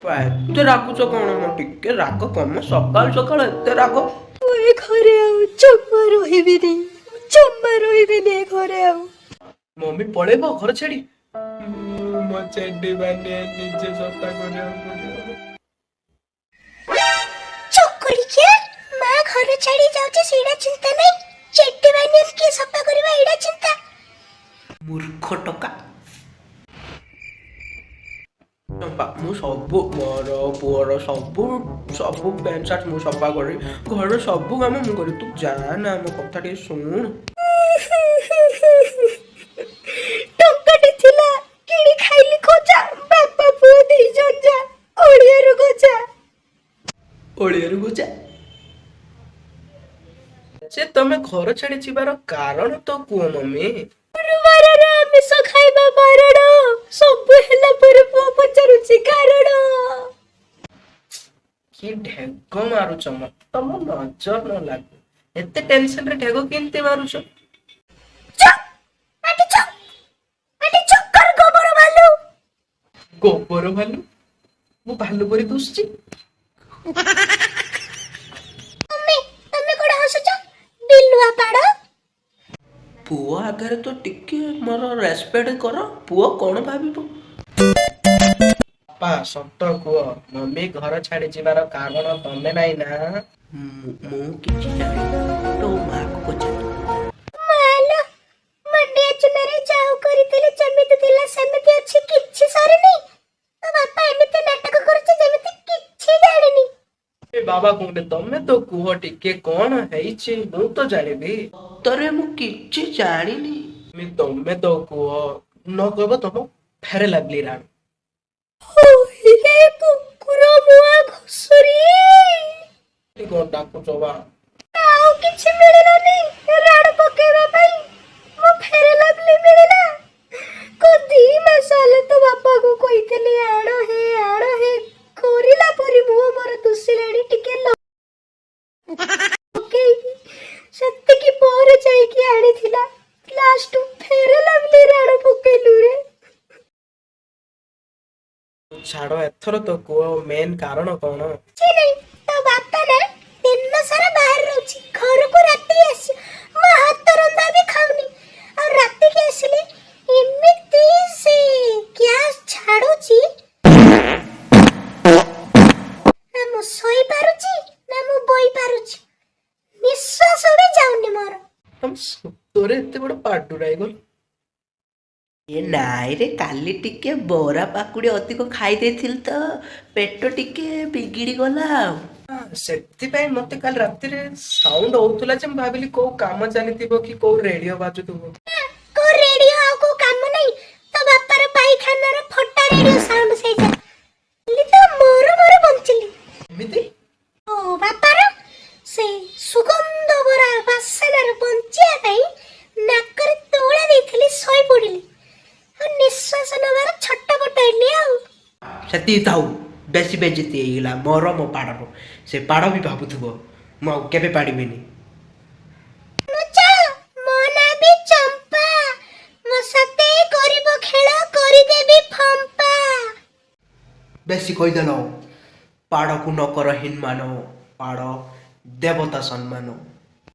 ଏତେ ରାଗୁଛ କଣ ମ ଟିକେ ରାଗ କମ ସକାଳୁ ସକାଳୁ ଏତେ ରାଗ। ମୁଁ ଏ ଘରେ ଆଉ ଜମା ରହିବିନି, ଜମା ରହିବିନି ଏ ଘରେ ଆଉ। ମମି ପଳେଇବ ଘର ଛାଡି? ମୋ ଚେଡି ବାନିଆ ନିଜେ ସଫା କରିବାକୁ ପଡିବ। ଚକୁଳିକିଆ ମା ଘର ଛାଡି ଯାଉଛି ସେଇଟା ଚିନ୍ତା ନାହିଁ, ଚେଟି ବାନିଆନ କିଏ ସଫା କରିବା ଏଇଟା ଚିନ୍ତା। ମୂର୍ଖ ଟୋକା। ଚମ୍ପା ମୁଁ ସବୁ ମୋର ପୁଅର ସବୁ ସବୁ ପ୍ୟାଣ୍ଟ ସାର୍ଟ ମୁଁ ସଫା କରି ଘରର ସବୁ କାମ ମୁଁ କରେ। ତୁ ଯା ନା ମୋ କଥା ଟିକେ ଶୁଣୁ। ଟଙ୍କାଟେ ଥିଲା କିଣି ଖାଇଲି ଖୋଜା, ବାପା ପୁଅ ଦି ଜଣ ଯା ଓଳିଆରୁ ଗୋଜା। ଓଳିଆରୁ ଗୋଜା? ଯେ ତମେ ଘର ଛାଡି ଯିବାର କାରଣ ତ କୁହ ମମି। ଗୁରୁବାରରେ ଆମିଷ ଖାଇବା ବାରଣ, ସବୁ ହେଲା ପରେ ପୁଅ ପଚାରୁଛି କାରଣ। କି ଢେଗ ମାରୁଛ ମ, ତମ ନଜର ନ ଲାଗୁ। ଏତେ ଟେନସନ ରେ ଢେଗ କେମିତି ମାରୁଛ? ଗୋବର ଭାଲୁ? ମୁଁ ଭାଲୁ ପରି ଦୁଶୁଛି? ତମେ କଣ ହସୁଛ? ବିଲୁଆ ପାଡ଼। ପୁଅ ଆଗରେ ତ ଟିକେ ମୋର ରେସପେକ୍ଟ କର, ପୁଅ କଣ ଭାବିବ? ବାପା ସତ କୁହ, ମମି ଘର ଛାଡି ଯିବାର କାରଣ ତମେ ନାଇଁ ନା? ମୁଁ କିଛି ଜାଣିନି, ତୋ ମାକୁ ପଚାର। ମାଲୋ, ମଣ୍ଡିଆ ଚୁନାରେ ଯାଉ କରିଥିଲେ ଯେମିତି ଥିଲା ସେମିତି ଅଛି, କିଛି ସରିନି। ତୋ ବାପା ଏମିତି ନାଟକ କରୁଛି ଯେମିତି କିଛି ଜାଣିନି। ଏ ବାବା କୁହେ ତମେ ତ କୁହ ଟିକେ କଣ ହେଇଛି, ମୁଁ ତ ଜାଣିବି। ସତରେ ମୁଁ କିଛି ଜାଣିନି। ତମେ ତ କୁହ, ନ କହିବ ତମ ଫେରେ ଲାଗଲି ରାଣ। ଓହିରେ କୁକୁର ମୁଆ ଘୁଷୁରୀ। କଣ ଡାକୁଛ ବା? ଆଉ କିଛି ମିଳିଲାନି ରାଣ ପକେଇବା ପାଇଁ, ମୋ ଫେରେ ଲାଭଲି ମିଳିଲା। ଦି ମାସ ହେଲା ତ ବାପାକୁ କହିଥିଲି ଆଣ ହେ କରିଲା ପରି ମୁହଁ ମୋର ଦୁଷିଲାଣି ଟିକେ ଲଗେଇବି, ସେତିକି ପରେ ଯାଇକି ଆଣିଥିଲା। ଲାଷ୍ଟ ଫେରେ ଲାଭଲି ରାଣ ପକେଇଲୁ ରେ। ଛାଡ ଏଥର ତ କୁହ ମେନ୍ କାରଣ କଣ? ନାଇଁ, ତୋ ବାପା ନା ଦିନ ସାରା ବାହାରେ ରହୁଛି, ଘରକୁ ରାତି ଆସି ମୋ ହାତ ରନ୍ଧା ବି ଖାଉନି। ଆଉ ରାତିକି ଆସିଲେ ଏମିତି ସେ ଗ୍ୟାସ୍ ଛାଡୁଛି, ନା ମୁଁ ଶୋଇ ପାରୁଛି ନା ମୁଁ ବଇ ପାରୁଛି, ନିଶ୍ୱାସ ବି ଯାଉନି ମୋର। ତମ ସତରେ ଏତେ ବଡ ପାଡୁରା ହେଇଗଲ? ଏ ନାଇଁରେ, କାଲି ଟିକେ ବରା ପାକୁଡି ଅଧିକ ଖାଇ ଦେଇଥିଲି ତ ପେଟ ଟିକେ ବିଗିଡି ଗଲା ଆଉ। ସେଥିପାଇଁ ମତେ କାଲି ରାତିରେ ସାଉଣ୍ଡ ହଉଥିଲା ଯେ ମୁଁ ଭାବିଲି କୋଉ କାମ ଚାଲିଥିବ କି କୋଉ ରେଡିଓ ବାଜୁଥିବ। କୋଉ ରେଡିଓ ଆଉ କୋଉ କାମ ନାହିଁ, ତୋ ବାପାର ପାଇଖାନାର ଫଟା ରେଡିଓ ସାଉଣ୍ଡ ସେଇଟା। ହେଲେ ତ ମୋର ବଞ୍ଚିଲି। ଏମିତି? ଓ ବାପାର ସେଇ ସୁଗନ୍ଧ ଭରା ବାସନାରୁ ବଞ୍ଚିବା ପାଇଁ ନାକରେ ତୁଳା ଦେଇଥିଲି, ଶୋଇ ପଡିଲି ଆଉ ନିଶ୍ୱାସ ନେବାର ଛଟପଟ ହେଲି ଆଉ। ସେତିକି ଥାଉ, ବେଶୀ ବେଜିତି ହେଇଗଲା ମୋର ମୋ ପାଡର। ସେ ପାଡ ବି ଭାବୁଥିବ ମୁଁ ଆଉ କେବେ ପାଡିବିନି। ମୋ ନାଁ ବି ଚମ୍ପା, ମୋ ସାଥେ କରିବ ଖେଳ କରିଦେବି ଫମ୍ପା। ବେଶୀ କହିଦେଲ, ପାଡକୁ ନ କର ହୀନମାନ, ପାଡ ଦେବତା ସମ୍ମାନ।